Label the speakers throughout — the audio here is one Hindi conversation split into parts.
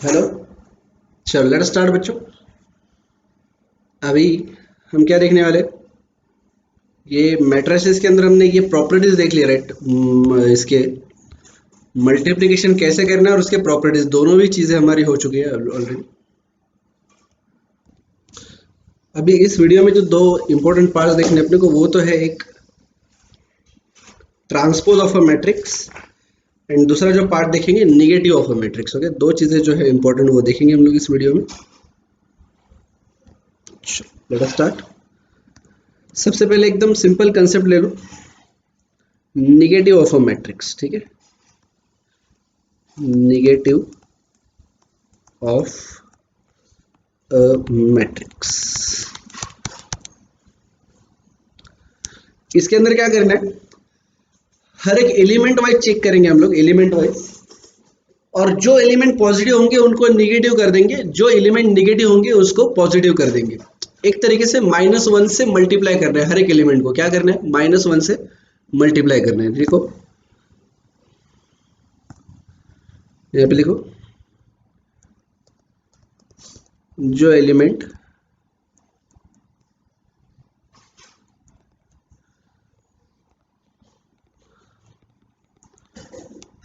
Speaker 1: हेलो। चलो लेट स्टार्ट बच्चों। अभी हम क्या देखने वाले, ये मैट्रिसेस के अंदर हमने ये प्रॉपर्टीज देख लिया, राइट। इसके मल्टीप्लिकेशन कैसे करना है और उसके प्रॉपर्टीज दोनों भी चीजें हमारी हो चुकी है ऑलरेडी। अभी इस वीडियो में जो दो इंपॉर्टेंट पार्ट्स देखने अपने को, वो तो है एक transpose of a matrix and दूसरा जो पार्ट देखेंगे negative of a matrix. Okay, दो चीजें जो है इंपॉर्टेंट वो देखेंगे हम लोग इस वीडियो में। Let us start. सबसे पहले एकदम सिंपल कंसेप्ट ले लो, निगेटिव ऑफ अ मैट्रिक्स। ठीक है, निगेटिव ऑफ अ मैट्रिक्स। इसके अंदर क्या करना है, हर एक एलिमेंट वाइज चेक करेंगे हम लोग, एलिमेंट वाइज, और जो एलिमेंट पॉजिटिव होंगे उनको निगेटिव कर देंगे, जो एलिमेंट निगेटिव होंगे उसको पॉजिटिव कर देंगे। एक तरीके से -1 से मल्टीप्लाई करना है, हर एक एलिमेंट को क्या करना है, -1 से मल्टीप्लाई करना है। देखो यहाँ पे लिखो, जो एलिमेंट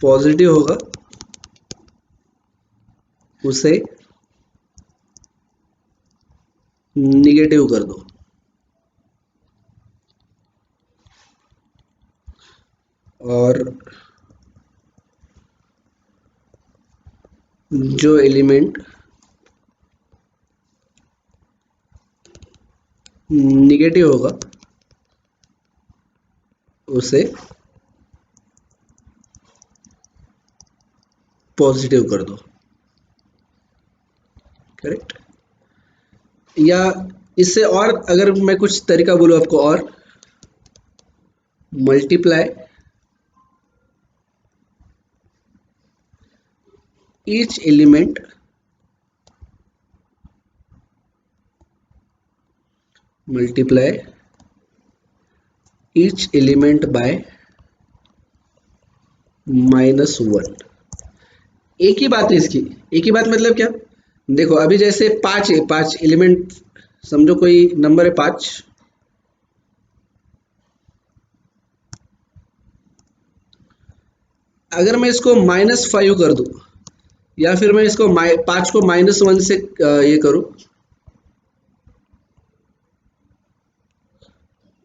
Speaker 1: पॉजिटिव होगा उसे निगेटिव कर दो, और जो एलिमेंट निगेटिव होगा उसे पॉजिटिव कर दो। करेक्ट। या इससे और अगर मैं कुछ तरीका बोलूं आपको, और multiply each element multiply each element by -1। एक ही बात है इसकी, एक ही बात मतलब क्या, देखो अभी जैसे 5 है, 5 एलिमेंट, समझो कोई नंबर है 5, अगर मैं इसको -5 कर दूं, या फिर मैं इसको 5 को -1 से ये करूं,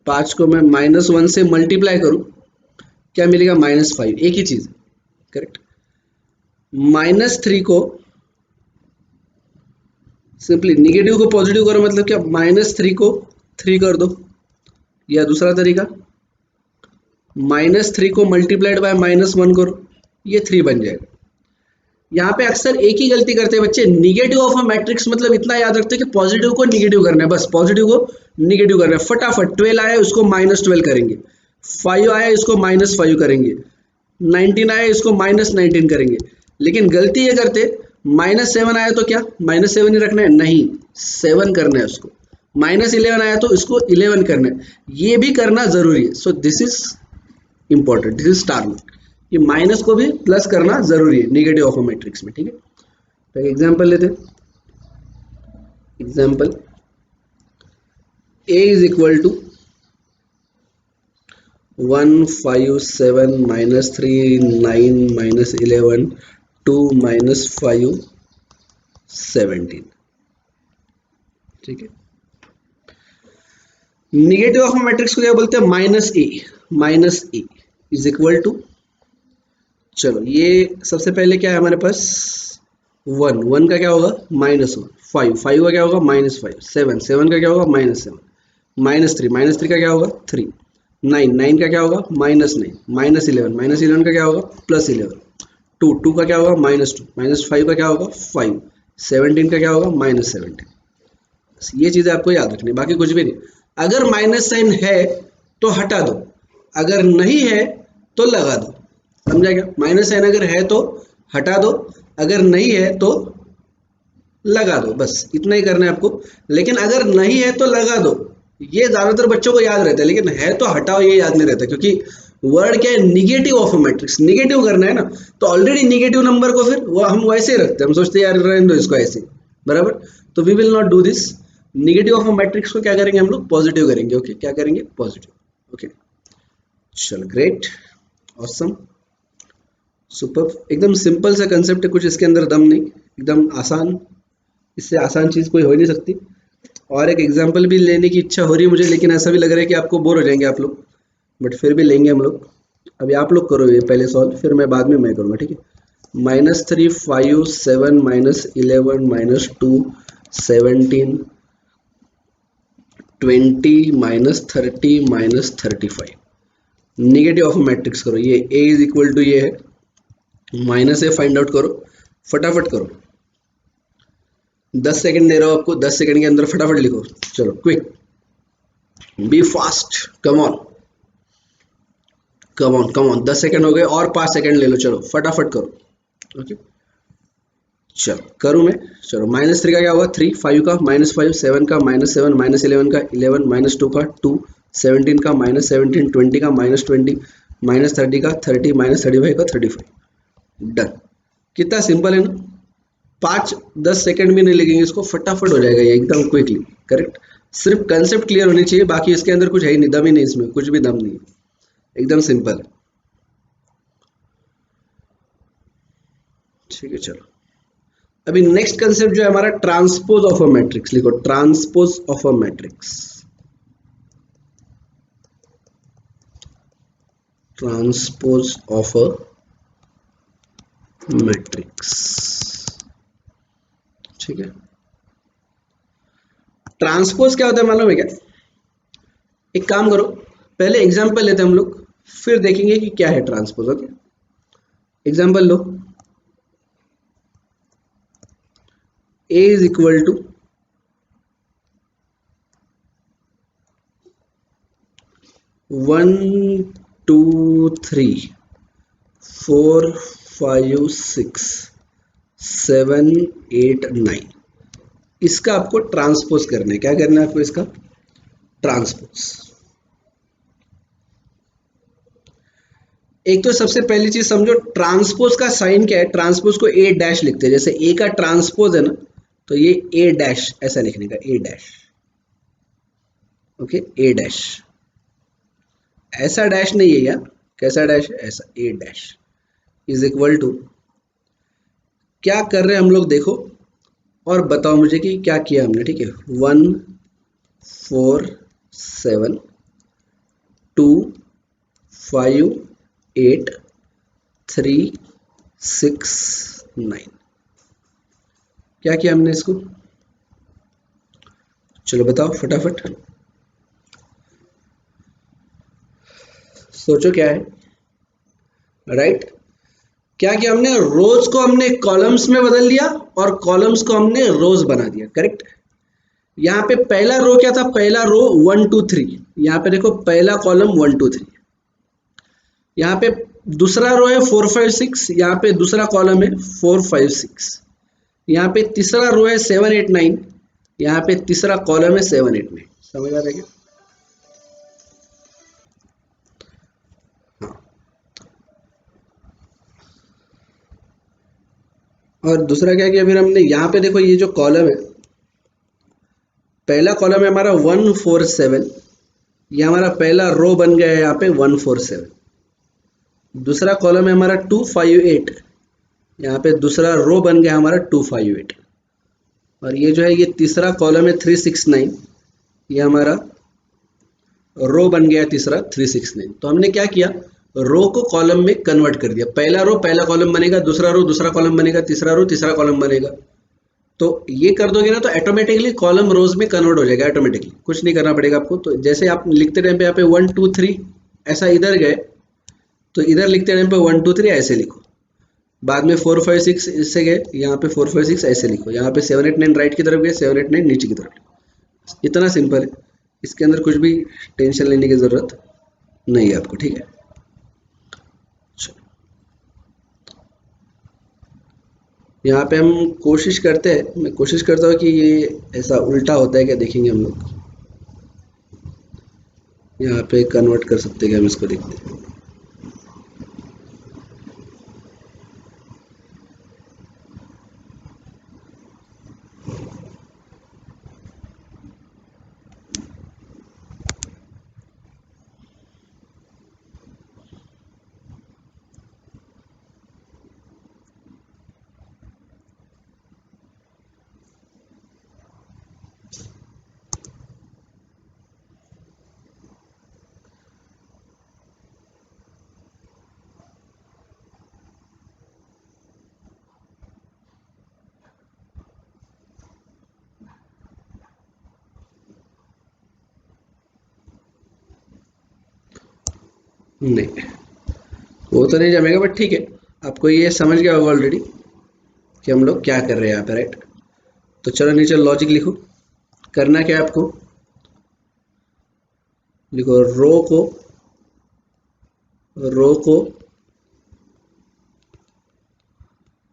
Speaker 1: 5 को मैं -1 से मल्टीप्लाई करूं, क्या मिलेगा, -5, एक ही चीज। करेक्ट। -3 को सिंपली निगेटिव को पॉजिटिव करो, मतलब क्या, -3 को 3 कर दो, या दूसरा तरीका -3 को मल्टीप्लाइड बाय -1 करो, ये 3 बन जाएगा। यहाँ पे अक्सर एक ही गलती करते हैं बच्चे, निगेटिव ऑफ अ मैट्रिक्स मतलब इतना याद रखते हैं कि पॉजिटिव को निगेटिव करना है, बस पॉजिटिव को निगेटिव करना है, फटाफट। 12 आया उसको -12 करेंगे, 5 आया इसको -5 करेंगे, 19 आया इसको -19 करेंगे। लेकिन गलती ये करते, -7 आया तो क्या -7 ही रखना है, नहीं, 7 करना है उसको। -11 आया तो इसको 11 करना है, ये भी करना जरूरी है। So this is important, this is star rule, ये माइनस को भी प्लस करना जरूरी है निगेटिव ऑफ अ मैट्रिक्स में। ठीक है, तो एग्जांपल लेते हैं। Example a is equal to 1 5 7 -3 9 -11 2 -5 17। ठीक है, निगेटिव ऑफ मैट्रिक्स को क्या बोलते हैं, -a इज इक्वल टू, चलो ये सबसे पहले क्या है हमारे पास, 1 का क्या होगा, -1, 5 का क्या होगा, -5, 7 का क्या होगा, -7, -3 का क्या होगा, 3, 9 का क्या होगा, -9, -11 का क्या होगा, +11, 2 का क्या होगा, -2, -5 का क्या होगा, 5, 17 का क्या होगा, -17। ये चीजें आपको याद रखनी, बाकी कुछ भी नहीं। अगर माइनस साइन है तो हटा दो, अगर नहीं है तो लगा दो, समझा क्या। माइनस साइन अगर है तो हटा दो, अगर नहीं है तो लगा दो, बस इतना ही करना है आपको। लेकिन अगर नहीं है तो लगा दो, ये ज्यादातर बच्चों को याद रहता है, लेकिन है तो हटाओ ये याद नहीं रहता, क्योंकि वर्ड क्या है, negative of a matrix, negative करना है ना, तो ऑलरेडी निगेटिव नंबर को फिर वो हम वैसे ही रखते हैं, हम सोचते हैं यार रहने दो इसको ऐसे, बराबर। तो we will not do this, negative of a matrix को क्या करेंगे हम लोग, पॉजिटिव करेंगे। ओके, क्या करेंगे, पॉजिटिव। ओके, चलो ग्रेट, ऑसम, सुपर। एकदम सिंपल सा कंसेप्ट है, कुछ इसके अंदर दम नहीं, एकदम आसान, इससे आसान चीज कोई हो ही नहीं सकती। और एक एग्जांपल भी लेने की इच्छा हो रही है मुझे, लेकिन ऐसा भी लग रहा है कि आपको बोर हो जाएंगे आप लोग, बट फिर भी लेंगे हम लोग। अभी आप लोग करो ये पहले सॉल्व, फिर मैं बाद में मैं करूँगा, ठीक है। -3 5 7 -11 -2 17 20 -30 -35, निगेटिव ऑफ मैट्रिक्स करो। ये a इज इक्वल टू ये है, माइनस ए फाइंड आउट करो, फटाफट करो। 10 सेकंड दे रहा हूँ आपको, 10 सेकंड के अंदर फटाफट लिखो, चलो quick, be fast, come on come on come on. 10 second हो गए, और 5 सेकंड ले लो, चलो फटाफट करो। ओके, चलो करूँ मैं, चलो -3 का क्या होगा, 3, 5 का -5, 7 का -7, -11 का 11, -2 का 2, 17 का -17, 20 का -20, -30 का 30, -35 का 35। डन। कितना सिंपल है ना, 5-10 सेकंड भी नहीं लगेंगे इसको, फटाफट हो जाएगा ये एकदम क्विकली, करेक्ट। सिर्फ कंसेप्ट क्लियर होनी चाहिए, बाकी इसके अंदर कुछ है ही नहीं, दम ही नहीं, इसमें कुछ भी दम नहीं है, एकदम सिंपल है। ठीक है, चलो अभी नेक्स्ट कंसेप्ट जो है हमारा, ट्रांसपोज ऑफ अ मैट्रिक्स। लिखो, transpose of a matrix, transpose of a matrix. ठीक है, ट्रांसपोज क्या होता है मालूम है क्या? एक काम करो, पहले एग्जांपल लेते हैं हम लोग, फिर देखेंगे कि क्या है ट्रांसपोज। ओके, एग्जांपल लो, a इज इक्वल टू 1 2 3 4 5 6 7 8 9, इसका आपको ट्रांसपोज करना है। क्या करना है आपको, इसका ट्रांसपोज। एक तो सबसे पहली चीज समझो, ट्रांसपोज का साइन क्या है, ट्रांसपोज को ए डैश लिखते हैं, जैसे ए का ट्रांसपोज है ना, तो ये ए डैश ऐसा लिखने का, ए डैश। ओके, ए डैश, ऐसा डैश नहीं है यार, कैसा डैश है, ऐसा ए डैश इज इक्वल टू, क्या कर रहे हैं हम लोग देखो, और बताओ मुझे कि क्या किया हमने। ठीक है, 1 4 7 2 5 8 3 6 9, क्या किया हमने इसको, चलो बताओ फटाफट, सोचो क्या है, राइट। क्या किया हमने, रोज को हमने कॉलम्स में बदल दिया, और कॉलम्स को हमने रोज बना दिया, करेक्ट। यहाँ पे पहला रो क्या था, पहला रो 1 2 3, यहाँ पे देखो पहला कॉलम 1 2 3, यहाँ पे दूसरा रो है 4 5 6, यहाँ पे दूसरा कॉलम है 4 5 6, यहाँ पे तीसरा रो है 7 8 9, यहाँ पे तीसरा कॉलम है 7 8 9। समझ आ रहा है क्या? हाँ, और दूसरा क्या किया फिर हमने, यहाँ पे देखो ये जो कॉलम है, पहला कॉलम है हमारा 1 4 7, ये हमारा पहला रो बन गया है यहाँ पे 1 4 7। दूसरा कॉलम है हमारा 2 5 8, यहाँ पे दूसरा रो बन गया हमारा 2 5 8। और ये जो है ये तीसरा कॉलम है 3 6 9, ये हमारा रो बन गया तीसरा 3 6 9। तो हमने क्या किया, रो को कॉलम में कन्वर्ट कर दिया, पहला रो पहला कॉलम बनेगा, दूसरा रो दूसरा कॉलम बनेगा, तीसरा रो तीसरा कॉलम बनेगा। तो ये कर दोगे ना, तो ऑटोमेटिकली कॉलम रोज में कन्वर्ट हो जाएगा, ऑटोमेटिकली कुछ नहीं करना पड़ेगा आपको। तो जैसे आप लिखते टाइम पे यहाँ पे 1 2 3 ऐसा इधर गए, तो इधर लिखते टाइम पे 1 2 3 ऐसे लिखो, बाद में 4 5 6 इससे गए, यहाँ पे 4 5 6 ऐसे लिखो, यहाँ पे 7 8 9 राइट की तरफ गए, 7 8 9 नीचे की तरफ। इतना सिंपल है, इसके अंदर कुछ भी टेंशन लेने की जरूरत नहीं है आपको, ठीक है। यहाँ पे हम कोशिश करते हैं, मैं कोशिश करता हूँ कि ये ऐसा उल्टा होता है क्या, देखेंगे हम लोग। यहाँ पे कन्वर्ट कर सकते हैं क्या हम इसको, देखते हैं। नहीं, वो तो नहीं जमेगा, बट ठीक है, आपको ये समझ गया होगा ऑलरेडी कि हम लोग क्या कर रहे हैं यहाँ पे, राइट। तो चलो नीचे लॉजिक लिखो। करना क्या है आपको, लिखो रो को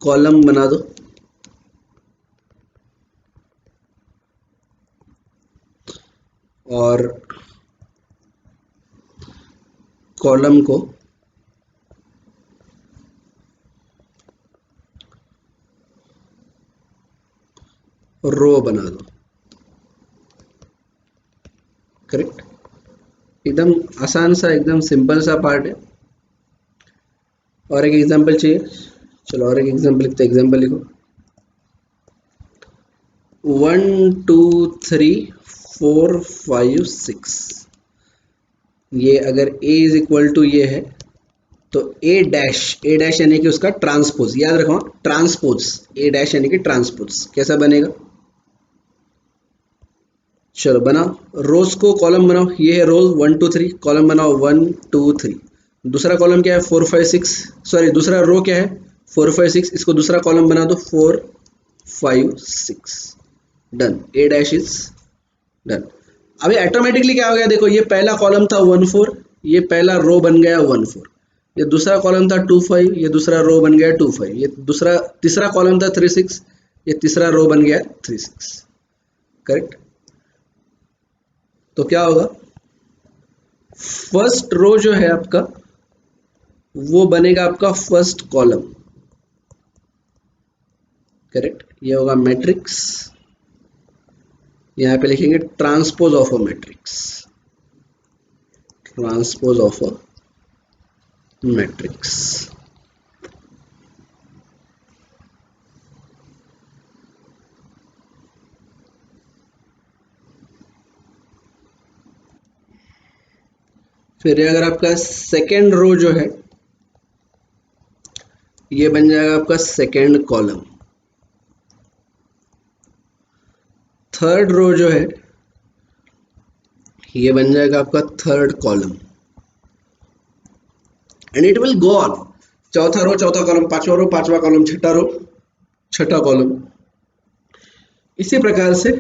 Speaker 1: कॉलम बना दो, और कॉलम को रो बना दो। करेक्ट, एकदम आसान सा, एकदम सिंपल सा पार्ट है। और एक एग्जांपल चाहिए, चलो और एक एग्जांपल लिखते हैं। एग्जांपल लिखो 1 2 3 4 5 6। ये अगर a इज इक्वल टू ये है, तो ए डैश यानी कि उसका ट्रांसपोज, याद रखो ट्रांसपोज, ए डैश यानी कि ट्रांसपोज कैसा बनेगा। चलो बनाओ, रोज को कॉलम बनाओ, ये है रोज 1 2 3, कॉलम बनाओ 1 2 3। दूसरा कॉलम क्या है 4 5 6, सॉरी दूसरा रो क्या है 4 5 6, इसको दूसरा कॉलम बना दो 4 5 6। Done, A dash is done. अभी ऑटोमेटिकली क्या हो गया, देखो ये पहला कॉलम था 1 4, ये पहला रो बन गया 1 4। ये दूसरा कॉलम था 2 5, ये दूसरा रो बन गया 2 5। ये दूसरा तीसरा कॉलम था 3 6, ये तीसरा रो बन गया 3 6। करेक्ट। तो क्या होगा, फर्स्ट रो जो है आपका वो बनेगा आपका फर्स्ट कॉलम। करेक्ट, ये होगा मैट्रिक्स, यहां पे लिखेंगे transpose of a matrix, transpose of a matrix. फिर अगर आपका सेकेंड रो जो है ये बन जाएगा आपका सेकेंड कॉलम। थर्ड रो जो है ये बन जाएगा आपका third column, and it will go on. चौथा रो चौथा कॉलम, पांचवा रो पांचवा कॉलम, छठा रो छठा कॉलम। इसी प्रकार से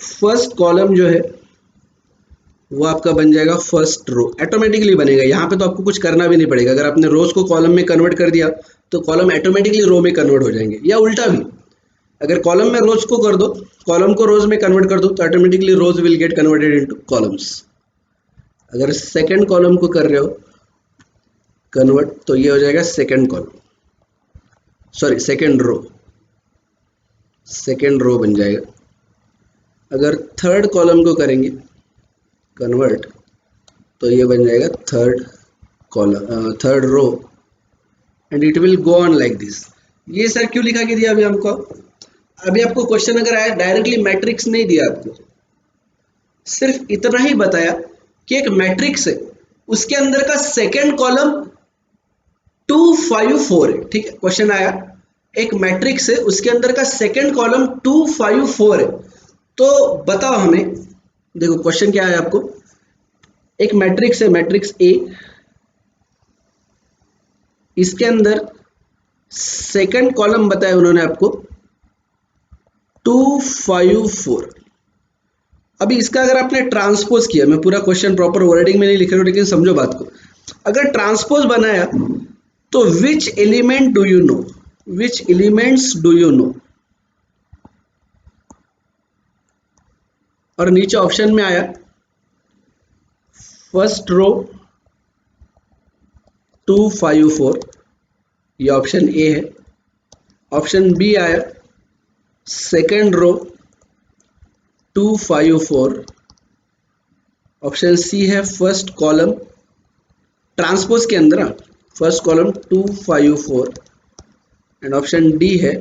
Speaker 1: फर्स्ट कॉलम जो है वो आपका बन जाएगा फर्स्ट रो, ऑटोमेटिकली बनेगा। यहाँ पे तो आपको कुछ करना भी नहीं पड़ेगा। अगर आपने रोज को कॉलम में कन्वर्ट कर दिया तो कॉलम ऑटोमेटिकली रो में कन्वर्ट हो जाएंगे, या उल्टा भी, अगर कॉलम में रोज को कर दो, कॉलम को रोज में कन्वर्ट कर दो, तो automatically rows will get converted into columns. अगर सेकंड कॉलम को कर रहे हो कन्वर्ट, तो ये हो जाएगा second column, sorry second row बन जाएगा। अगर थर्ड कॉलम को करेंगे कन्वर्ट, तो ये बन जाएगा third column, third row, and it will go on like this. ये सर क्यों लिखा के दिया अभी हमको, अभी आपको क्वेश्चन अगर आया डायरेक्टली मैट्रिक्स नहीं दिया आपको, सिर्फ इतना ही बताया कि एक मैट्रिक्स है, उसके अंदर का सेकंड कॉलम 2 5 4 है। ठीक है, क्वेश्चन आया एक मैट्रिक्स है, उसके अंदर का सेकंड कॉलम 2 5 4 है, तो बताओ हमें, देखो क्वेश्चन क्या है आपको, एक मैट्रिक्स है मैट्रिक्स ए, इसके अंदर सेकंड कॉलम बताया उन्होंने आपको 2 5 4। अभी इसका अगर आपने ट्रांसपोज किया, मैं पूरा क्वेश्चन प्रॉपर वर्डिंग में नहीं लिख रहा हूं, लेकिन समझो बात को, अगर ट्रांसपोज बनाया तो which element do you know, which elements do you know, और नीचे ऑप्शन में आया फर्स्ट रो 2 5 4, ये ऑप्शन ए है। ऑप्शन बी आया सेकंड रो 2 5 4। ऑप्शन सी है फर्स्ट कॉलम ट्रांसपोज के अंदर first column 2 5 4, and option D है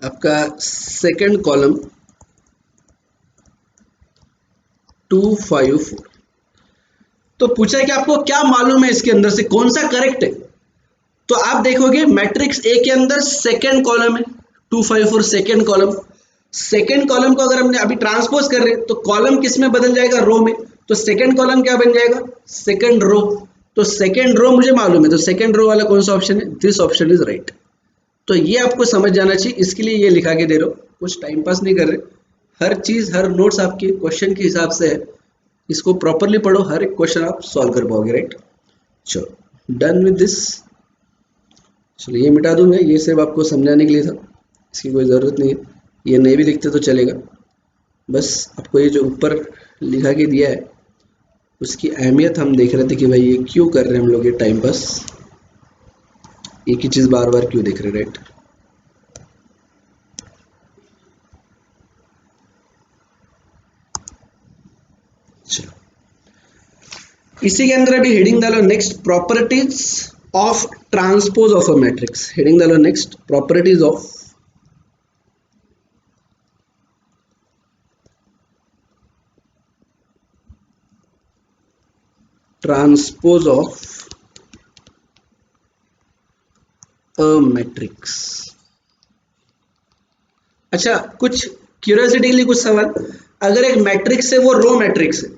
Speaker 1: आपका सेकंड कॉलम 2 5 4। तो पूछा है कि आपको क्या मालूम है इसके अंदर से कौन सा करेक्ट है, तो आप देखोगे मैट्रिक्स ए के अंदर सेकंड कॉलम है 2 5 4 सेकंड कॉलम, सेकेंड कॉलम को अगर हमने अभी ट्रांसपोज कर रहे हैं तो कॉलम किस में बदल जाएगा, रो में। तो सेकेंड कॉलम क्या बन जाएगा, सेकेंड रो। तो सेकेंड रो मुझे मालूम है, तो सेकेंड रो वाला कौन सा ऑप्शन है, दिस ऑप्शन इज राइट। तो ये आपको समझ जाना चाहिए, इसके लिए ये लिखा के दे रहा हूँ, कुछ टाइम पास नहीं कर रहे। हर चीज हर नोट्स आपके क्वेश्चन के हिसाब से है, इसको प्रॉपरली पढ़ो, हर एक क्वेश्चन आप सॉल्व कर पाओगे, राइट। चलो डन विद दिस। चलो ये मिटा दूंगा, ये सिर्फ आपको समझाने के लिए था, इसकी कोई ज़रूरत नहीं है, ये नहीं भी लिखते तो चलेगा। बस आपको ये जो ऊपर लिखा के दिया है उसकी अहमियत हम देख रहे थे कि भाई ये क्यों कर रहे हैं हम लोग, ये टाइम पास एक ही चीज़ बार बार क्यों देख रहे, राइट। चलो इसी के अंदर अभी हेडिंग डालो next, properties of transpose of a matrix. Heading डालो next, properties of transpose of a matrix. अच्छा कुछ क्यूरियोसिटी के लिए कुछ सवाल, अगर एक मैट्रिक्स है वो रो मैट्रिक्स है,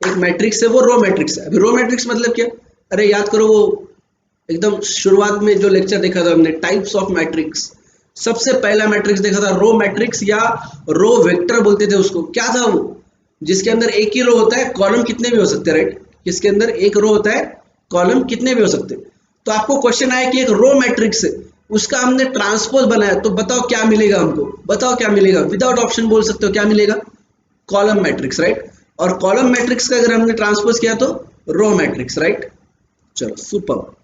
Speaker 1: एक मैट्रिक्स है वो रो मैट्रिक्स है। अभी रो मैट्रिक्स मतलब क्या, अरे याद करो वो एकदम शुरुआत में जो लेक्चर देखा था हमने, टाइप्स ऑफ मैट्रिक्स, सबसे पहला मैट्रिक्स देखा था रो मैट्रिक्स या रो वेक्टर बोलते थे उसको। क्या था वो, जिसके अंदर एक ही रो होता है, कॉलम कितने भी हो सकते हैं, राइट। जिसके अंदर एक रो होता है, कॉलम कितने भी हो सकते हैं। तो आपको क्वेश्चन आया कि एक रो मैट्रिक्स है, उसका हमने ट्रांसपोज बनाया, तो बताओ क्या मिलेगा हमको, बताओ क्या मिलेगा, विदाउट ऑप्शन बोल सकते हो क्या मिलेगा, कॉलम मैट्रिक्स, राइट। और कॉलम मैट्रिक्स का अगर हमने ट्रांसपोज किया तो रो मैट्रिक्स, राइट। चलो super.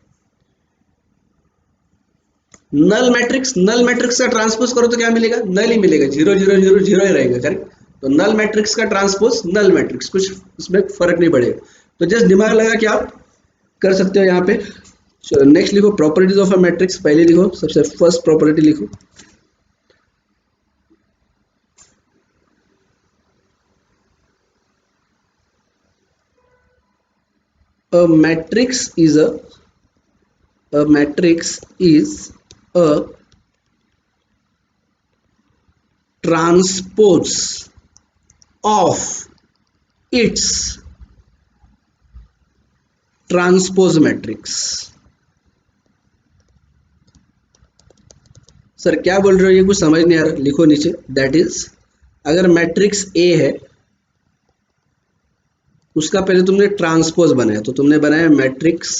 Speaker 1: Null matrix, null matrix का ट्रांसपोज करो तो क्या मिलेगा, नल ही मिलेगा, 0 0 0 0 ही रहेगा, करेक्ट। तो नल मैट्रिक्स का ट्रांसपोज नल मैट्रिक्स, कुछ उसमें फर्क नहीं पड़ेगा। तो जस्ट दिमाग लगा कि आप कर सकते हो यहाँ पे। चलो नेक्स्ट लिखो, प्रॉपर्टीज ऑफ अ मैट्रिक्स। पहले लिखो, सबसे फर्स्ट प्रॉपर्टी लिखो, a matrix is a matrix is a transpose of its transpose matrix. Sir क्या बोल रहे हो, ये कुछ समझ नहीं आ रहा, लिखो नीचे, दैट इज अगर मैट्रिक्स ए है उसका पहले तुमने ट्रांसपोज बनाया, तो तुमने बनाया मैट्रिक्स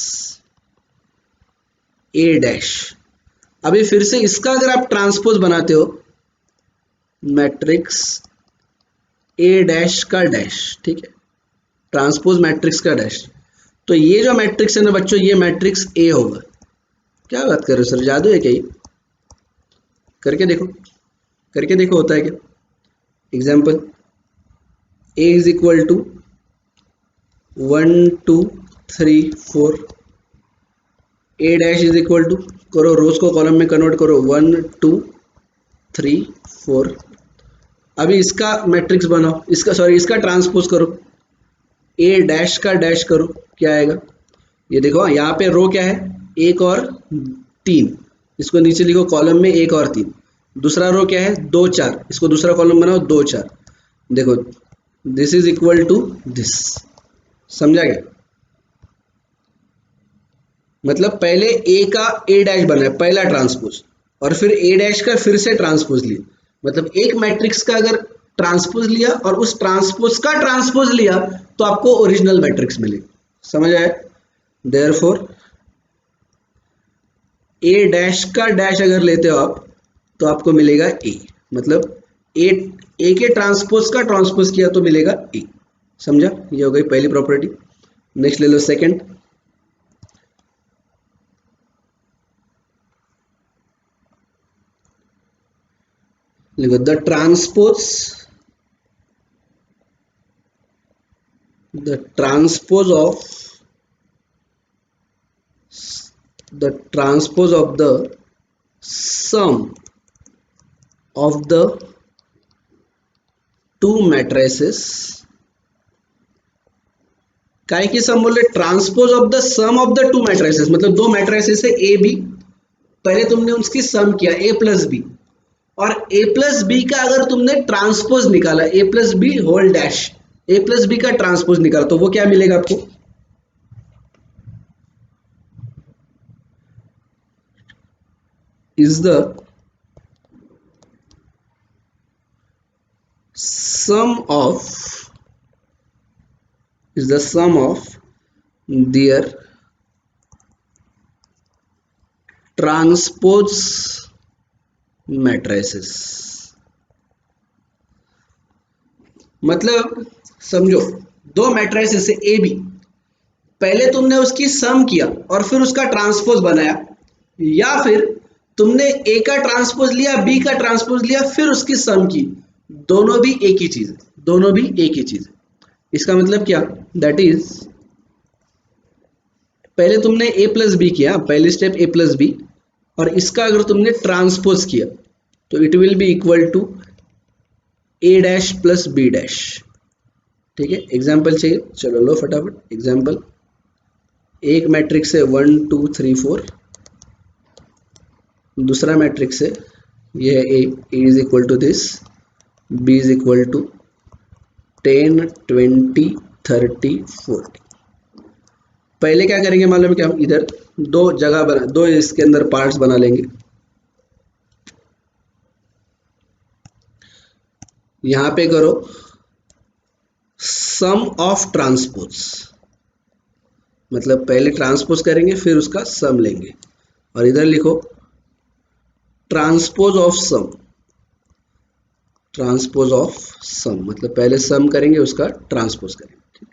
Speaker 1: ए डैश। अभी फिर से इसका अगर आप ट्रांसपोज बनाते हो, मैट्रिक्स ए डैश का डैश, ठीक है, ट्रांसपोज मैट्रिक्स का डैश, तो ये जो मैट्रिक्स है ना बच्चों, ये मैट्रिक्स ए होगा। क्या बात कर रहे हो सर, जादू है क्या ये, करके देखो, करके देखो होता है क्या। Example, A is equal to 1 2 3 4, A dash is equal to, करो रोज को कॉलम में कन्वर्ट करो, 1 2 3 4। अभी इसका मैट्रिक्स बनाओ, इसका सॉरी इसका ट्रांसपोज करो, ए डैश का डैश करो, क्या आएगा, ये देखो यहाँ पे रो क्या है, 1 और 3, इसको नीचे लिखो कॉलम में 1 और 3। दूसरा रो क्या है, 2 4, इसको दूसरा कॉलम बनाओ 2 4। देखो this is equal to this, समझा क्या। मतलब पहले ए का ए डैश बना है, पहला ट्रांसपोज, और फिर ए डैश का फिर से ट्रांसपोज लिया। मतलब एक मैट्रिक्स का अगर ट्रांसपोज लिया और उस ट्रांसपोज का ट्रांसपोज लिया तो आपको ओरिजिनल मैट्रिक्स मिलेगा, समझ आया। देयरफॉर ए डैश का डैश अगर लेते हो आप तो आपको मिलेगा ए, मतलब ए, ए के ट्रांसपोज का ट्रांसपोज किया तो मिलेगा ए, समझा। ये हो गई पहली प्रॉपर्टी। नेक्स्ट ले लो सेकंड, लिखो the transpose of the sum of the two matrices। काय की सम बोले, transpose of the sum of the two matrices, मतलब दो मैट्रिसेस है ए बी, पहले तुमने उसकी सम किया ए प्लस बी, और ए प्लस बी का अगर तुमने ट्रांसपोज निकाला, ए प्लस बी होल डैश, ए प्लस बी का ट्रांसपोज निकाला, तो वो क्या मिलेगा आपको, is the sum of is the sum of their transpose matrices। मतलब समझो, दो मैट्रिसेस से ए बी, पहले तुमने उसकी सम किया और फिर उसका ट्रांसपोज बनाया, या फिर तुमने ए का ट्रांसपोज लिया, बी का ट्रांसपोज लिया, फिर उसकी सम की, दोनों भी एक ही चीज है, दोनों भी एक ही चीज है। इसका मतलब क्या, दैट इज पहले तुमने ए प्लस बी किया, पहले स्टेप ए प्लस बी, और इसका अगर तुमने ट्रांसपोज किया तो it will be equal to A dash plus B dash. ठीक है, एग्जाम्पल चाहिए, चलो लो फटाफट एग्जाम्पल। एक मैट्रिक्स है 1 2 3 4, दूसरा मैट्रिक्स है ये है A is equal to this, B is equal to 10 20 30 40। पहले क्या करेंगे मालूम है कि हम इधर दो जगह बना, दो इसके अंदर पार्ट्स बना लेंगे। यहां पे करो सम ऑफ ट्रांसपोज, मतलब पहले ट्रांसपोज करेंगे फिर उसका सम लेंगे, और इधर लिखो transpose of sum, transpose of sum मतलब पहले सम करेंगे उसका ट्रांसपोज करेंगे।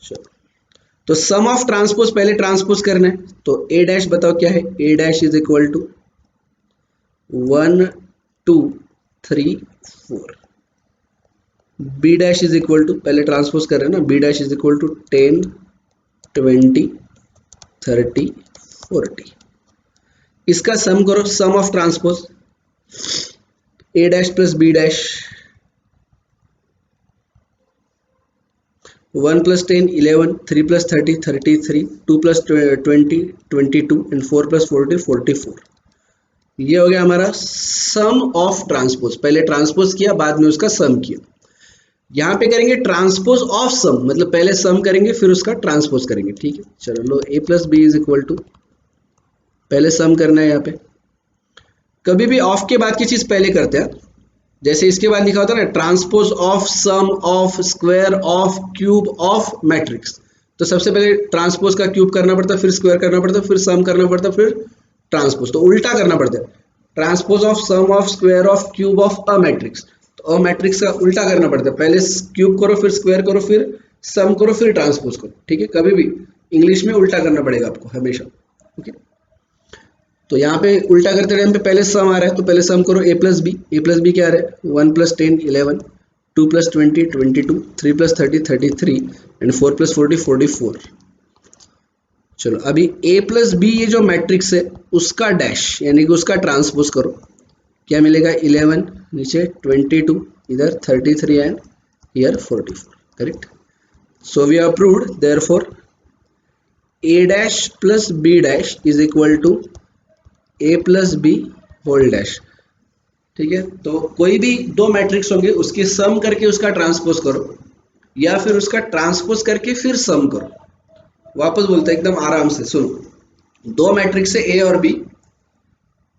Speaker 1: चलो, तो सम ऑफ ट्रांसपोज पहले ट्रांसपोज करना है, तो ए डैश बताओ क्या है, A dash is equal to 1 2 3 4, B dash is equal to, पहले ट्रांसपोज कर रहे हैं ना, B dash is equal to 10 20 30 40। इसका सम करो, sum of transpose A dash plus B dash, 1 plus 10 11, 3 plus 30 33, 2 plus 20 22 and 4 plus 40 44। ये हो गया हमारा सम ऑफ ट्रांसपोज, पहले ट्रांसपोज किया बाद में उसका सम किया। यहाँ पे करेंगे ट्रांसपोज ऑफ सम, मतलब पहले सम करेंगे फिर उसका ट्रांसपोज करेंगे। ठीक है, चलो लो A plus B is equal to, पहले सम करना है। यहाँ पे कभी भी ऑफ के बाद की चीज पहले करते हैं, जैसे इसके बाद लिखा होता है ना transpose of sum of square of cube of matrix, तो सबसे पहले ट्रांसपोज का क्यूब करना पड़ता है, फिर स्क्वायर करना पड़ता है, फिर सम करना पड़ता है, फिर ट्रांसपोज, तो उल्टा करना पड़ता है। Transpose of sum of square of cube of a matrix, तो अ मैट्रिक्स का उल्टा करना पड़ता है, पहले क्यूब करो फिर स्क्वायर करो फिर सम करो फिर ट्रांसपोज करो। ठीक है, कभी भी इंग्लिश में उल्टा करना पड़ेगा आपको हमेशा। ओके, तो यहाँ पे उल्टा करते टाइम पे पहले सम आ रहा है, तो पहले सम करो A plus B, A plus B क्या आ रहा है 1 plus 10 11, 2 plus 20 22, 3 plus 30 33 and 4 plus 40 44। चलो अभी ए प्लस बी ये जो मैट्रिक्स है उसका डैश यानी कि उसका ट्रांसपोज करो, क्या मिलेगा 11 नीचे 22 इधर 33 and here 44। Correct, so we have proved therefore A dash plus B dash is equal to A plus B whole dash. ठीक है, तो कोई भी दो मैट्रिक्स होंगे उसकी सम करके उसका ट्रांसपोज करो, या फिर उसका ट्रांसपोज करके फिर सम करो। वापस बोलते हैं एकदम आराम से सुनो, दो मैट्रिक्स है ए और बी,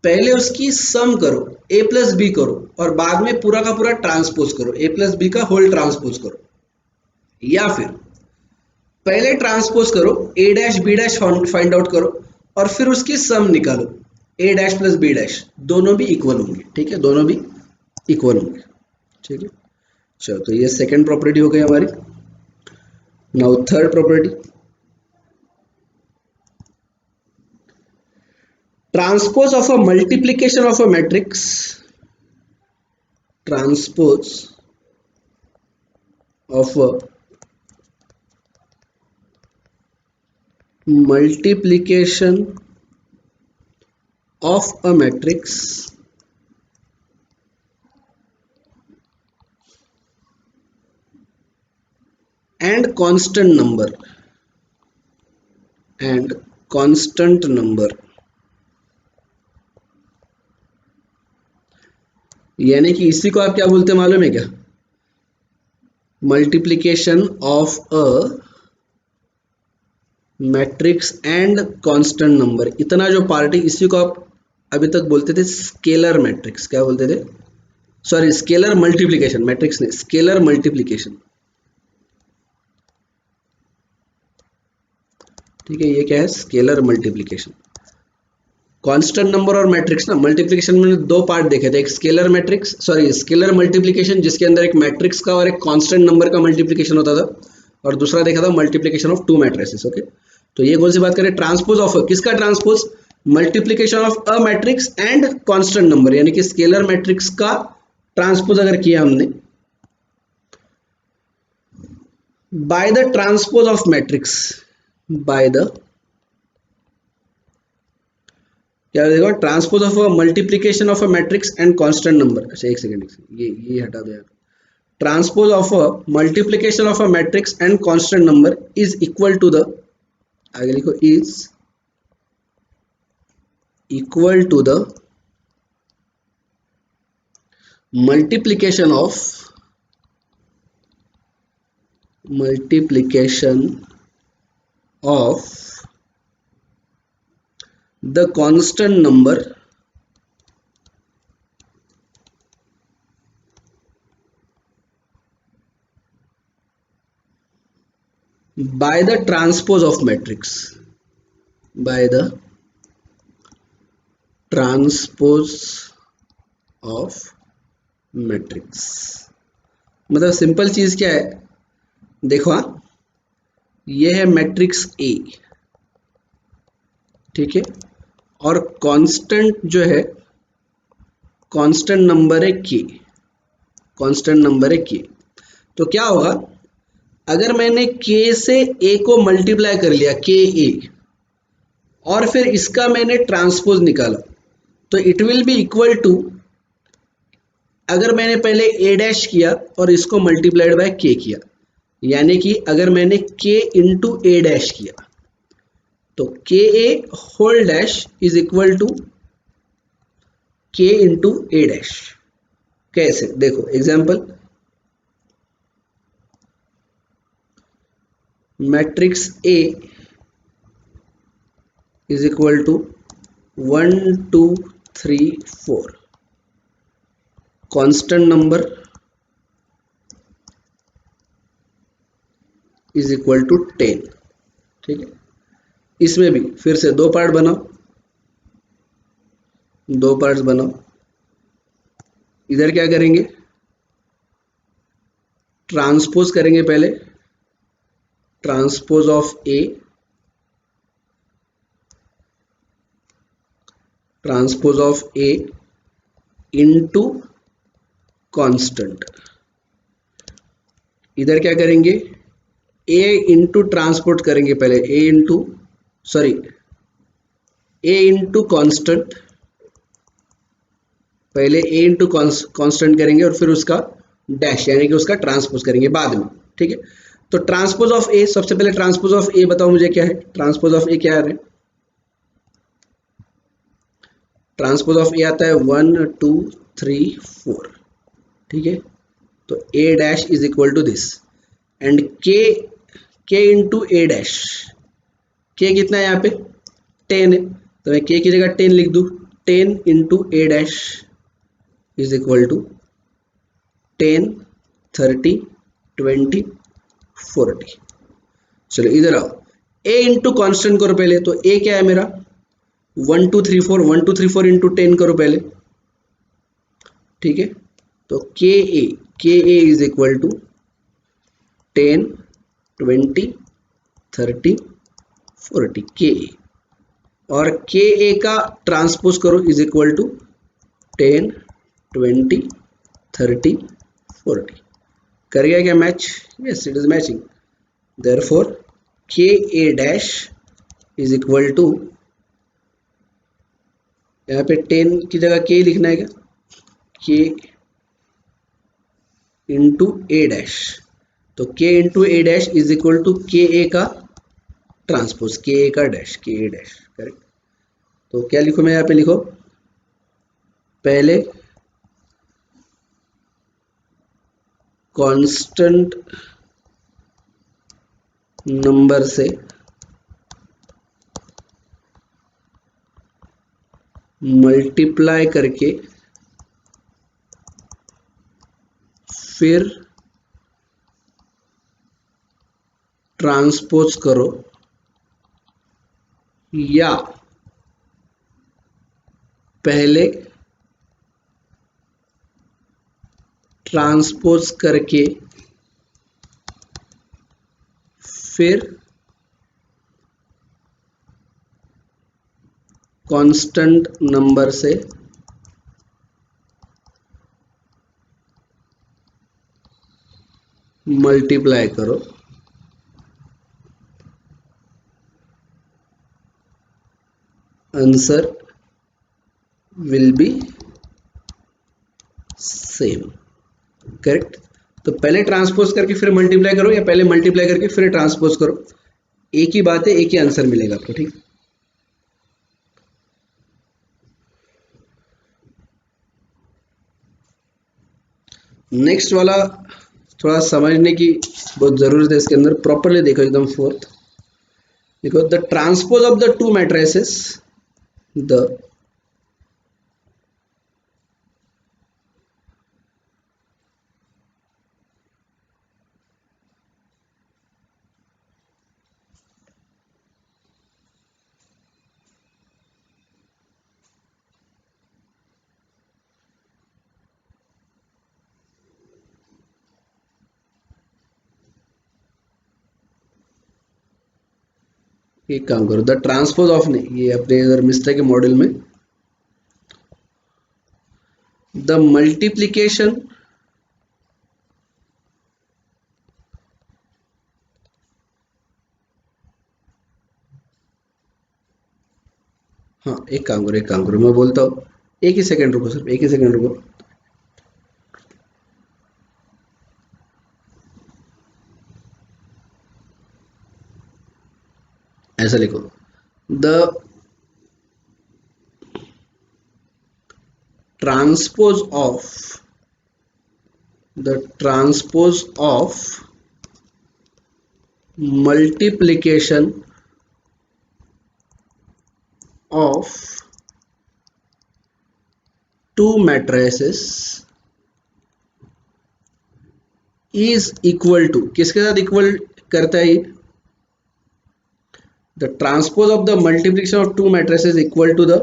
Speaker 1: पहले उसकी सम करो ए प्लस बी करो, और बाद में पूरा का पूरा ट्रांसपोज करो, ए प्लस बी का होल ट्रांसपोज करो, या फिर पहले ट्रांसपोज करो A dash B dash find out करो और फिर उसकी सम निकालो, A dash plus B dash दोनों भी इक्वल होंगे। ठीक है, दोनों भी इक्वल होंगे। ठीक है, चलो तो ये सेकंड प्रॉपर्टी हो गई हमारी। Now third property, transpose of a multiplication of a matrix, transpose of a multiplication of a matrix and constant number यानी कि इसी को आप क्या बोलते हैं मालूम है क्या? Multiplication of a matrix and constant number. इतना जो पार्ट है इसी को आप अभी तक बोलते थे स्केलर मैट्रिक्स। क्या बोलते थे? सॉरी, स्केलर मल्टीप्लीकेशन, मैट्रिक्स नहीं, स्केलर मल्टीप्लीकेशन। ठीक है, ये क्या है? Scalar multiplication. कांस्टेंट नंबर और मैट्रिक्स ना, मल्टीप्लिकेशन में दो पार्ट देखे थे, एक scalar matrix, sorry scalar multiplication जिसके अंदर एक मैट्रिक्स का और एक कांस्टेंट नंबर का मल्टीप्लिकेशन होता था, और दूसरा देखा था multiplication of two matrices. Okay, तो ये कौन सी बात करें? ट्रांसपोज ऑफ, किसका transpose? Multiplication of a matrix and constant number, यानी कि स्केलर मैट्रिक्स का ट्रांसपोज अगर किया हमने by the transpose of matrix, by the क्या देखो, transpose of a multiplication of a matrix and constant number. अच्छा एक सेकंड, ये हटा दो यार। Transpose of a multiplication of a matrix and constant number is equal to the, आगे लिखो, is equal to the multiplication of the constant number by the transpose of matrix, by the transpose of matrix। मतलब सिंपल चीज क्या है, देखो हाँ, ये है मैट्रिक्स ए, ठीक है, और कांस्टेंट जो है, कांस्टेंट नंबर है के, कांस्टेंट नंबर है के। तो क्या होगा, अगर मैंने के से ए को मल्टीप्लाई कर लिया, के ए, और फिर इसका मैंने ट्रांसपोज निकाला, तो it will be equal to, अगर मैंने पहले ए डैश किया और इसको मल्टीप्लाइड बाय के किया, यानी कि अगर मैंने के इंटू ए डैश किया, तो K A whole dash is equal to K into A dash. कैसे? देखो example, matrix A is equal to 1 2 3 4, constant number is equal to 10। ठीक है, इसमें भी फिर से दो पार्ट बनाओ, दो पार्ट्स बनाओ। इधर क्या करेंगे, ट्रांसपोज करेंगे पहले, transpose of A, transpose of A into constant. इधर क्या करेंगे, ए इंटू ट्रांसपोर्ट करेंगे पहले, ए इंटू, सॉरी, ए इंटू कांस्टेंट, पहले ए इंटू कांस्टेंट करेंगे और फिर उसका डैश, यानी कि उसका ट्रांसपोज करेंगे बाद में। ठीक है, तो ट्रांसपोज ऑफ ए, सबसे पहले ट्रांसपोज ऑफ ए बताओ मुझे क्या है, ट्रांसपोज ऑफ ए क्या है? ट्रांसपोज ऑफ ए आता है 1 2 3 4। ठीक है, तो A dash is equal to this, and K into A dash, K कितना है यहाँ पे? 10 है, तो मैं के की जगह 10 लिख दूँ, 10 into A dash is equal to 10 30 20 40। चलो इधर आओ, ए इंटू कॉन्स्टेंट करो पहले, तो ए क्या है मेरा? 1 2 3 4, 1 2 3 4 इंटू 10 करो पहले। ठीक है, तो K A is equal to 10 20 30 40 के ए, और के ए का ट्रांसपोज करो इज इक्वल टू 10 20 30 40। कर गया क्या match? Yes, it is matching. Therefore के ए डैश इज इक्वल टू, यहाँ पे 10 की जगह के लिखना है क्या? के इंटू ए डैश, तो K into A dash is equal to K A का ट्रांसपोज, के ए का डैश, के ए डैश। करेक्ट, तो क्या लिखो मैं यहाँ पे, लिखो पहले कांस्टेंट नंबर से मल्टीप्लाई करके फिर ट्रांसपोज करो, या पहले ट्रांसपोज करके फिर कांस्टेंट नंबर से मल्टीप्लाई करो, answer will be same. Correct. तो पहले ट्रांसपोज करके फिर मल्टीप्लाई करो, या पहले मल्टीप्लाई करके फिर ट्रांसपोज करो, एक ही बात है, एक ही आंसर मिलेगा आपको। ठीक। नेक्स्ट वाला थोड़ा समझने की बहुत जरूरत है, इसके अंदर प्रॉपरली देखो एकदम। फोर्थ देखो, the transpose of the two matrices, the एक काम करो, द ट्रांसपोज ऑफ नहीं, ये अपने इधर मिस्टेक है मॉडल में, द मल्टीप्लीकेशन हाँ एक काम करो, एक काम करो, मैं बोलता हूँ, एक ही सेकंड रुको, सिर्फ एक ही सेकंड रुको। ऐसा लिखो, the transpose of multiplication of two matrices is equal to, किसके साथ इक्वल करता है ये? The transpose of the multiplication of two matrices equal to the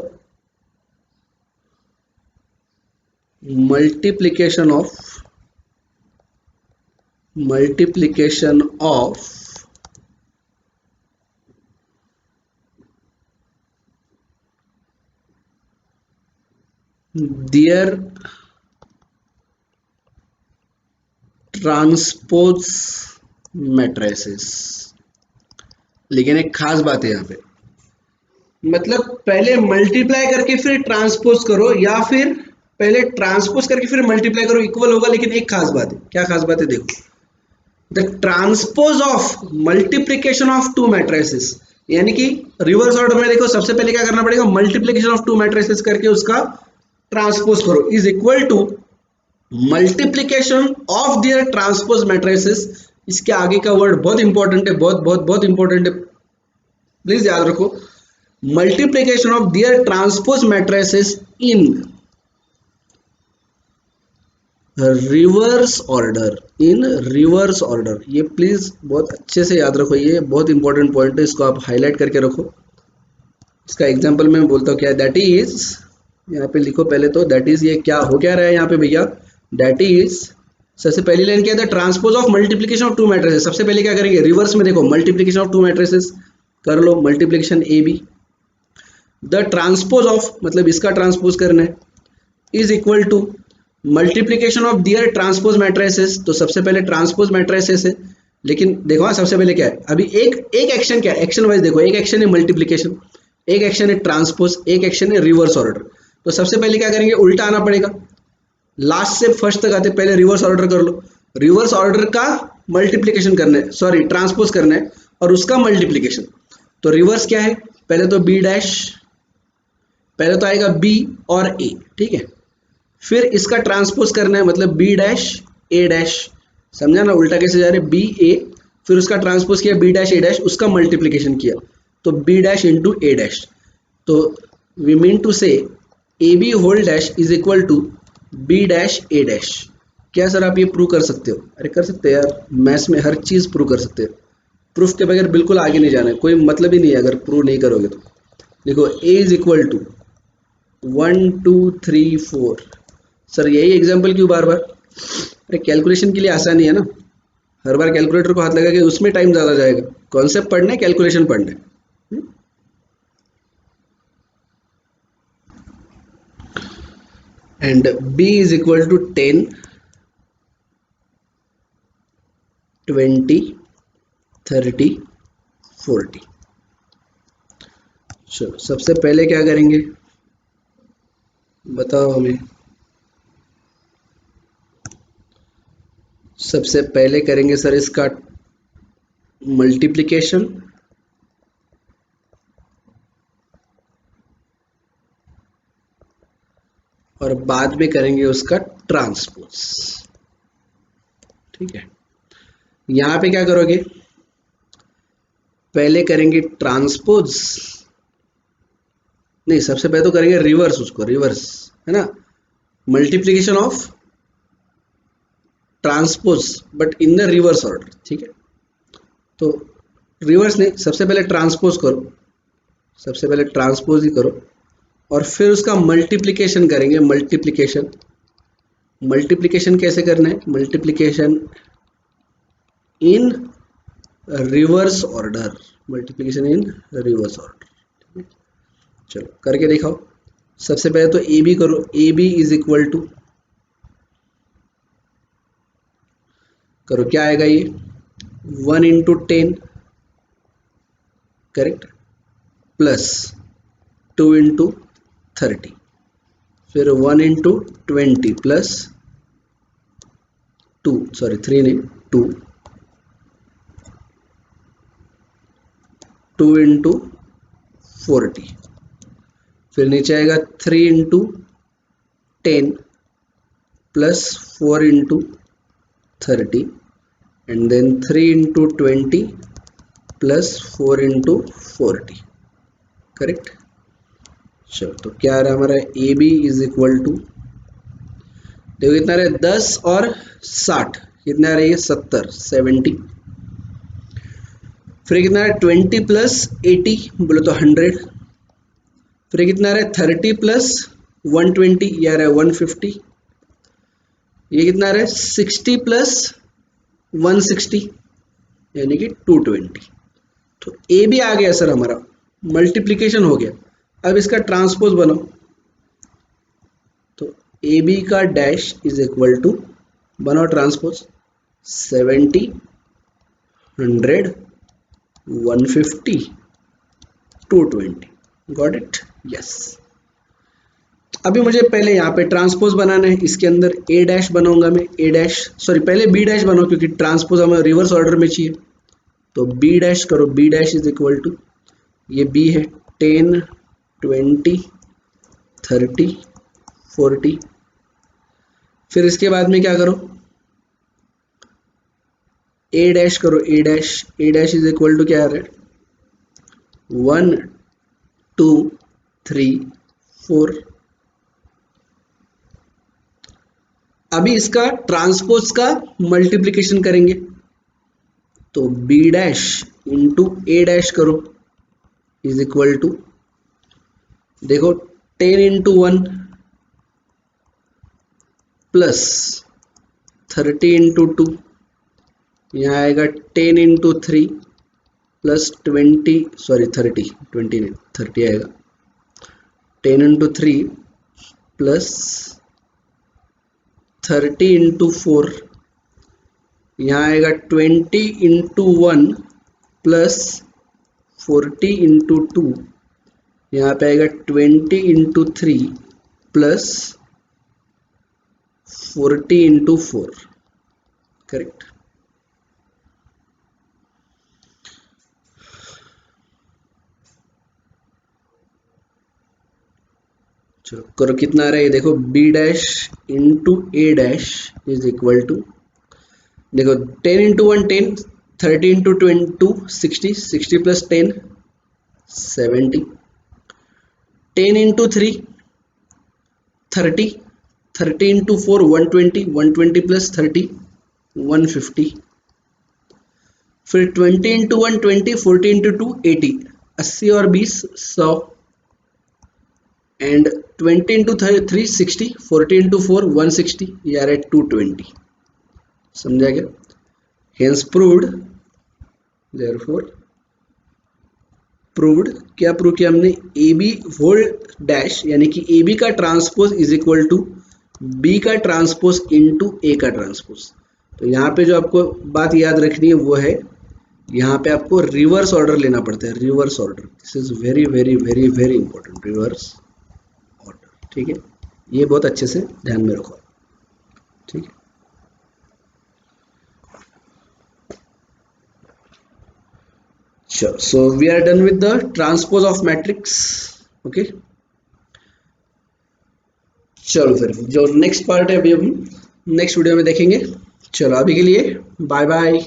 Speaker 1: multiplication of their transpose matrices. लेकिन एक खास बात है यहाँ पे, मतलब पहले मल्टीप्लाई करके फिर ट्रांसपोज करो, या फिर पहले ट्रांसपोज करके फिर मल्टीप्लाई करो, इक्वल होगा। लेकिन एक खास बात है, क्या खास बात है? देखो, the transpose of multiplication of two matrices, यानी कि रिवर्स ऑर्डर में देखो, सबसे पहले क्या करना पड़ेगा? मल्टीप्लीकेशन ऑफ टू मैट्रिसेस करके उसका ट्रांसपोज करो, is equal to multiplication of their transpose matrices. इसके आगे का वर्ड बहुत इंपॉर्टेंट है, बहुत बहुत बहुत इंपॉर्टेंट है, प्लीज याद रखो। Multiplication of their transpose matrices in reverse order, in reverse order. ये प्लीज बहुत अच्छे से याद रखो, ये बहुत इंपॉर्टेंट पॉइंट है, इसको आप हाईलाइट करके रखो। इसका एग्जांपल मैं बोलता हूँ क्या है, दैट इज, यहाँ पे लिखो पहले तो, दैट इज, ये क्या हो क्या रहा है यहाँ पे भैया? दैट इज, सबसे पहली लाइन क्या है? Transpose of multiplication of two matrices. सबसे पहले क्या करेंगे? रिवर्स में देखो, मल्टीप्लीकेशन ऑफ टू मैट्रिसेस कर लो, multiplication A B, the transpose of, मतलब इसका ट्रांसपोज करना है, is equal to multiplication of their transpose matrices. तो सबसे पहले ट्रांसपोज मैट्रिसेस है, लेकिन देखो हाँ, सबसे पहले क्या है? अभी एक एक्शन क्या है? एक्शन वाइज देखो, एक एक्शन है मल्टीप्लीकेशन, एक एक्शन है ट्रांसपोज, एक एक्शन है रिवर्स ऑर्डर। तो सबसे पहले क्या करेंगे? उल्टा आना पड़ेगा, लास्ट से फर्स्ट तक आते पहले रिवर्स ऑर्डर कर लो। रिवर्स ऑर्डर का मल्टीप्लीकेशन करना है, सॉरी ट्रांसपोज करना है, और उसका मल्टीप्लीकेशन। तो रिवर्स क्या है? पहले तो बी डैश, पहले तो आएगा बी और ए, ठीक है। फिर इसका ट्रांसपोज करना है, मतलब बी डैश ए डैश, समझा ना, उल्टा कैसे जा रहे, बी ए फिर उसका ट्रांसपोज किया बी डैश ए डैश, उसका मल्टीप्लीकेशन किया तो B dash into A dash. तो we mean to say A B whole dash is equal to B dash A dash. क्या सर आप ये प्रूव कर सकते हो? अरे कर सकते हैं यार, मैथ्स में हर चीज प्रूव कर सकते हो। प्रूफ के बगैर बिल्कुल आगे नहीं जाना है, कोई मतलब ही नहीं है अगर प्रूव नहीं करोगे तो। देखो ए इज इक्वल टू 1 2 3 4। सर यही एग्जाम्पल क्यों बार बार? अरे कैलकुलेशन के लिए आसानी है ना, हर बार कैलकुलेटर को हाथ लगा के उसमें टाइम ज़्यादा जाएगा। कॉन्सेप्ट पढ़ना है, कैलकुलेशन पढ़ना है। And b is equal to 10 20 30 40। चलो सबसे पहले क्या करेंगे बताओ हमें। सबसे पहले करेंगे सर इसका मल्टीप्लिकेशन, और बाद में करेंगे उसका ट्रांसपोज। ठीक है, यहां पे क्या करोगे, पहले करेंगे ट्रांसपोज, नहीं सबसे पहले तो करेंगे रिवर्स, उसको रिवर्स है ना, multiplication of transpose but in the reverse order. ठीक है, तो रिवर्स नहीं, सबसे पहले ट्रांसपोज करो, सबसे पहले ट्रांसपोज ही करो और फिर उसका मल्टीप्लिकेशन करेंगे। मल्टीप्लिकेशन, मल्टीप्लिकेशन कैसे करना है, multiplication in reverse order, multiplication in reverse order. चलो करके दिखाओ। सबसे पहले तो ए बी करो, A B is equal to, करो क्या आएगा ये 1 × 10 करेक्ट, प्लस 2 × 30, फिर 1 × 20 प्लस 2, सॉरी 3 नहीं 2, 2 × 40, फिर नीचे आएगा 3 × 10 plus 4 × 30 and then 3 × 20 plus 4 × 40 correct. चलो तो क्या आ रहा है हमारा A B is equal to, देखो कितना रहे 10 और 60, कितना रही है 70 70, फिर कितना है 20 प्लस 80 बोले तो 100, फिर कितना रहे 30 प्लस 120 यार है 150, ये कितना रहे 60 प्लस 160 यानी कि 220। तो ए भी आ गया सर हमारा, मल्टीप्लिकेशन हो गया। अब इसका ट्रांसपोज बनाओ, तो ए बी का डैश इज इक्वल टू, बनाओ ट्रांसपोज 70 100 150 220, गॉट इट, यस। अभी मुझे पहले यहाँ पे ट्रांसपोज बनाना है, इसके अंदर ए डैश बनाऊंगा मैं, ए डैश सॉरी पहले बी डैश बनाओ क्योंकि ट्रांसपोज हमें रिवर्स ऑर्डर में चाहिए। तो बी डैश करो, B dash is equal to, ये बी है 10 20 30 40, फिर इसके बाद में क्या करो ए डैश करो, A dash, A dash is equal to क्या आ रहा है 1 2 3 4। अभी इसका ट्रांसपोज का मल्टीप्लिकेशन करेंगे, तो B dash into A dash करो इज इक्वल टू, देखो 10 × 1 प्लस 30 × 2, यहाँ आएगा 10 × 3 प्लस 20 सॉरी 30 20 नहीं 30 आएगा, 10 × 3 प्लस 30 × 4, यहाँ आएगा 20 × 1 प्लस 40 × 2, यहाँ पे आएगा 20 × 3 प्लस 40 × 4 करेक्ट। चलो करो कितना आ रहा है, देखो B dash into A dash is equal to, देखो 10 into 1 10, 30 into 2 60, 60 plus 10 70, 10 into 3 30, 30 into 4 120, 120 plus 30 150, फिर 20 इंटू 1 20, 40 इंटू 2 80, 80 और 20 100, एंड 20 इंटू 3 60, 40 इंटू 4 160, ये आ रहा है 220। समझा क्या? हेंस प्रूव्ड, देयरफॉर प्रूव्ड, क्या प्रूव किया हमने, ए बी होल डैश यानी कि ए बी का transpose is equal to B का ट्रांसपोज इनटू ए का ट्रांसपोज। तो यहाँ पे जो आपको बात याद रखनी है वो है, यहाँ पे आपको रिवर्स ऑर्डर लेना पड़ता है, reverse order, this is very very very very important, reverse order. ठीक है, ये बहुत अच्छे से ध्यान में रखो। ठीक है, चलो, so we are done with the transpose of matrix. Okay, चलो फिर जो नेक्स्ट पार्ट है अभी हम नेक्स्ट वीडियो में देखेंगे। चलो अभी के लिए बाय बाय।